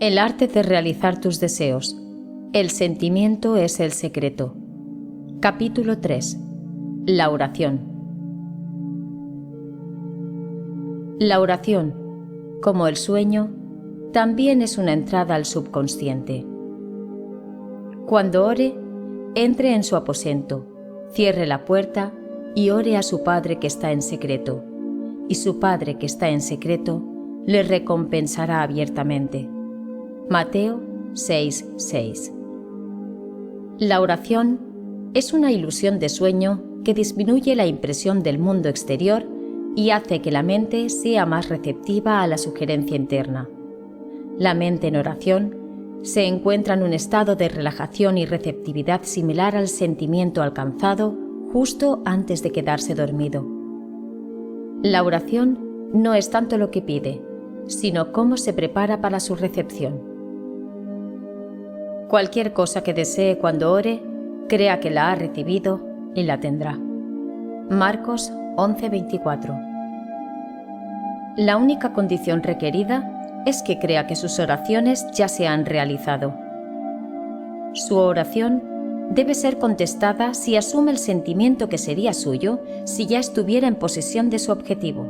El arte de realizar tus deseos. El sentimiento es el secreto. Capítulo 3. La oración. La oración, como el sueño, también es una entrada al subconsciente. Cuando ore, entre en su aposento, cierre la puerta y ore a su Padre que está en secreto, y su Padre que está en secreto le recompensará abiertamente. Mateo 6:6. La oración es una ilusión de sueño que disminuye la impresión del mundo exterior y hace que la mente sea más receptiva a la sugerencia interna. La mente en oración se encuentra en un estado de relajación y receptividad similar al sentimiento alcanzado justo antes de quedarse dormido. La oración no es tanto lo que pide, sino cómo se prepara para su recepción. Cualquier cosa que desee cuando ore, crea que la ha recibido y la tendrá. Marcos 11:24. La única condición requerida es que crea que sus oraciones ya se han realizado. Su oración debe ser contestada si asume el sentimiento que sería suyo si ya estuviera en posesión de su objetivo.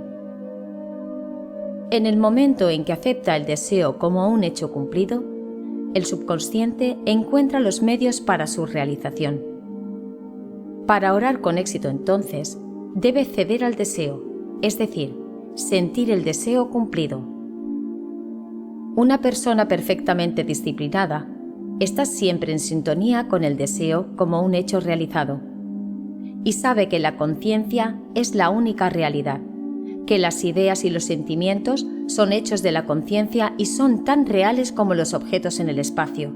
En el momento en que acepta el deseo como un hecho cumplido, el subconsciente encuentra los medios para su realización. Para orar con éxito, entonces, debe ceder al deseo, es decir, sentir el deseo cumplido. Una persona perfectamente disciplinada está siempre en sintonía con el deseo como un hecho realizado y sabe que la conciencia es la única realidad, que las ideas y los sentimientos son hechos de la conciencia y son tan reales como los objetos en el espacio.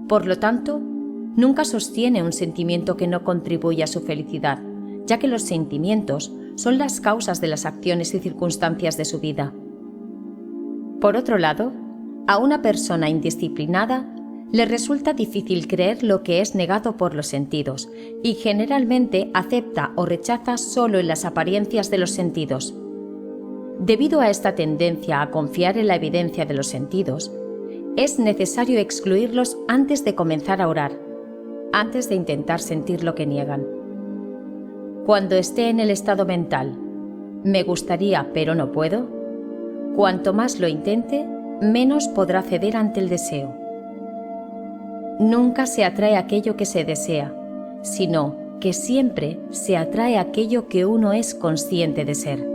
Por lo tanto, nunca sostiene un sentimiento que no contribuya a su felicidad, ya que los sentimientos son las causas de las acciones y circunstancias de su vida. Por otro lado, a una persona indisciplinada le resulta difícil creer lo que es negado por los sentidos y generalmente acepta o rechaza solo en las apariencias de los sentidos. Debido a esta tendencia a confiar en la evidencia de los sentidos, es necesario excluirlos antes de comenzar a orar, antes de intentar sentir lo que niegan. Cuando esté en el estado mental, me gustaría pero no puedo, cuanto más lo intente, menos podrá ceder ante el deseo. Nunca se atrae aquello que se desea, sino que siempre se atrae aquello que uno es consciente de ser.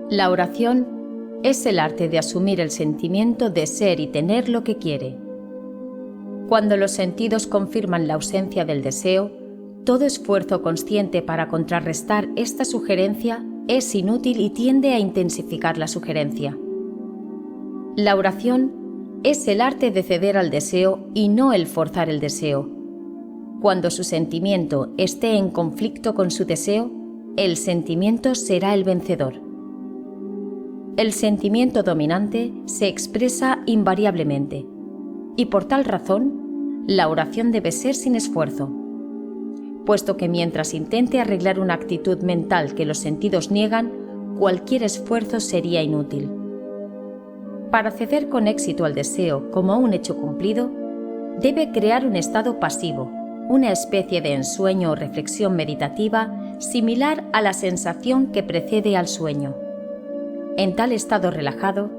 La oración es el arte de asumir el sentimiento de ser y tener lo que quiere. Cuando los sentidos confirman la ausencia del deseo, todo esfuerzo consciente para contrarrestar esta sugerencia es inútil y tiende a intensificar la sugerencia. La oración es el arte de ceder al deseo y no el forzar el deseo. Cuando su sentimiento esté en conflicto con su deseo, el sentimiento será el vencedor. El sentimiento dominante se expresa invariablemente, y por tal razón, la oración debe ser sin esfuerzo, puesto que mientras intente arreglar una actitud mental que los sentidos niegan, cualquier esfuerzo sería inútil. Para ceder con éxito al deseo como un hecho cumplido, debe crear un estado pasivo, una especie de ensueño o reflexión meditativa similar a la sensación que precede al sueño. En tal estado relajado,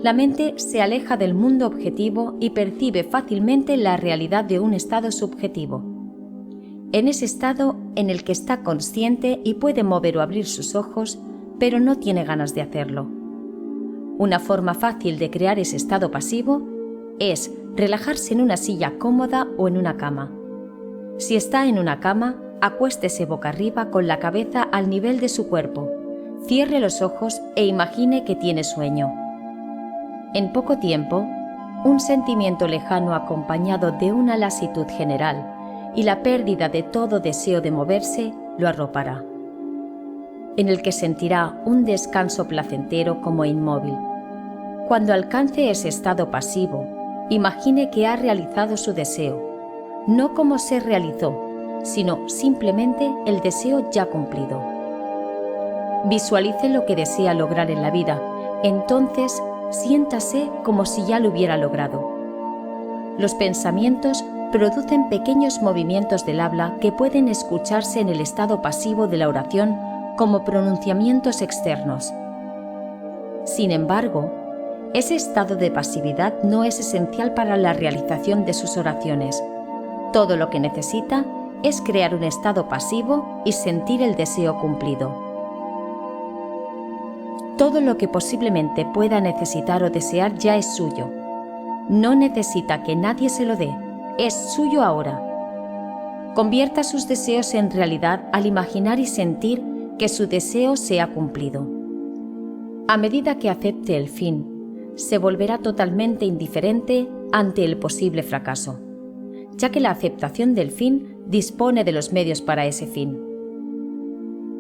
la mente se aleja del mundo objetivo y percibe fácilmente la realidad de un estado subjetivo. En ese estado en el que está consciente y puede mover o abrir sus ojos, pero no tiene ganas de hacerlo. Una forma fácil de crear ese estado pasivo es relajarse en una silla cómoda o en una cama. Si está en una cama, acuéstese boca arriba con la cabeza al nivel de su cuerpo. Cierre los ojos e imagine que tiene sueño. En poco tiempo, un sentimiento lejano acompañado de una lasitud general y la pérdida de todo deseo de moverse lo arropará, en el que sentirá un descanso placentero como inmóvil. Cuando alcance ese estado pasivo, imagine que ha realizado su deseo, no como se realizó, sino simplemente el deseo ya cumplido. Visualice lo que desea lograr en la vida, entonces siéntase como si ya lo hubiera logrado. Los pensamientos producen pequeños movimientos del habla que pueden escucharse en el estado pasivo de la oración como pronunciamientos externos. Sin embargo, ese estado de pasividad no es esencial para la realización de sus oraciones. Todo lo que necesita es crear un estado pasivo y sentir el deseo cumplido. Todo lo que posiblemente pueda necesitar o desear ya es suyo. No necesita que nadie se lo dé, es suyo ahora. Convierta sus deseos en realidad al imaginar y sentir que su deseo se ha cumplido. A medida que acepte el fin, se volverá totalmente indiferente ante el posible fracaso, ya que la aceptación del fin dispone de los medios para ese fin.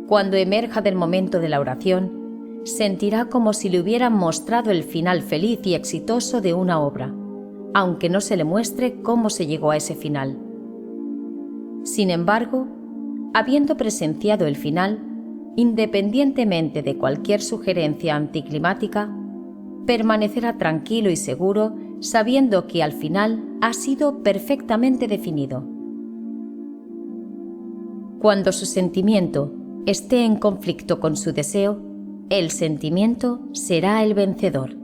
Cuando emerja del momento de la oración, sentirá como si le hubieran mostrado el final feliz y exitoso de una obra, aunque no se le muestre cómo se llegó a ese final. Sin embargo, habiendo presenciado el final, independientemente de cualquier sugerencia anticlimática, permanecerá tranquilo y seguro sabiendo que al final ha sido perfectamente definido. Cuando su sentimiento esté en conflicto con su deseo, el sentimiento será el vencedor.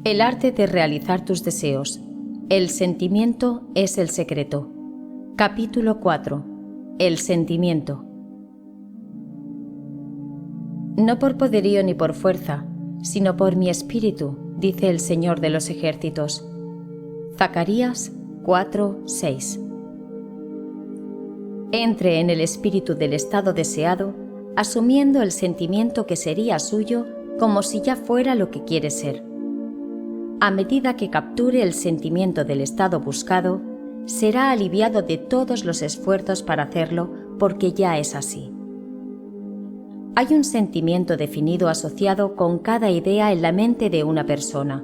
El arte de realizar tus deseos. El sentimiento es el secreto. Capítulo 4. El sentimiento. No por poderío ni por fuerza, sino por mi espíritu, dice el Señor de los ejércitos. Zacarías 4:6. Entre en el espíritu del estado deseado, asumiendo el sentimiento que sería suyo como si ya fuera lo que quiere ser. A medida que capture el sentimiento del estado buscado, será aliviado de todos los esfuerzos para hacerlo porque ya es así. Hay un sentimiento definido asociado con cada idea en la mente de una persona.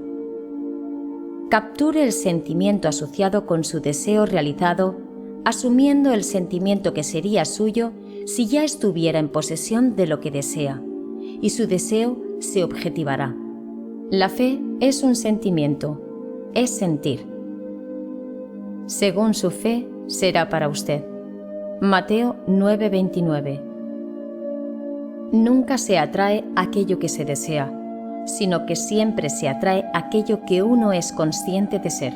Capture el sentimiento asociado con su deseo realizado, asumiendo el sentimiento que sería suyo si ya estuviera en posesión de lo que desea, y su deseo se objetivará. La fe es un sentimiento, es sentir. Según su fe, será para usted. Mateo 9:29. Nunca se atrae aquello que se desea, sino que siempre se atrae aquello que uno es consciente de ser.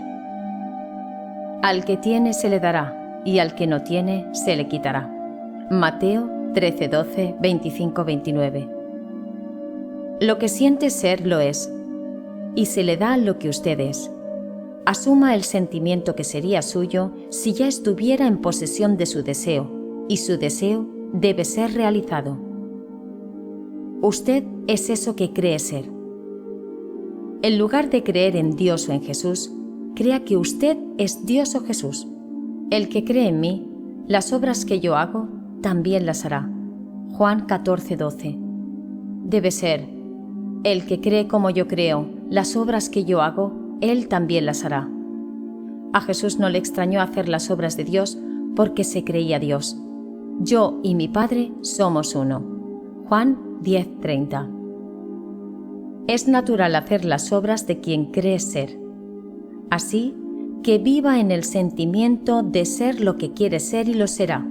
Al que tiene se le dará, y al que no tiene se le quitará. Mateo 13:12, 25-29. Lo que siente ser lo es, y se le da lo que usted es. Asuma el sentimiento que sería suyo si ya estuviera en posesión de su deseo, y su deseo debe ser realizado. Usted es eso que cree ser. En lugar de creer en Dios o en Jesús, crea que usted es Dios o Jesús. El que cree en mí, las obras que yo hago, también las hará. Juan 14:12. Debe ser, el que cree como yo creo, las obras que yo hago, él también las hará. A Jesús no le extrañó hacer las obras de Dios porque se creía Dios. Yo y mi Padre somos uno. Juan 10:30. Es natural hacer las obras de quien cree ser. Así que viva en el sentimiento de ser lo que quiere ser y lo será.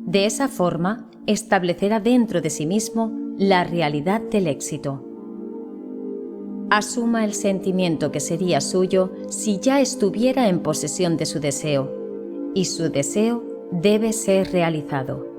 De esa forma, establecerá dentro de sí mismo la realidad del éxito. Asuma el sentimiento que sería suyo si ya estuviera en posesión de su deseo, y su deseo debe ser realizado.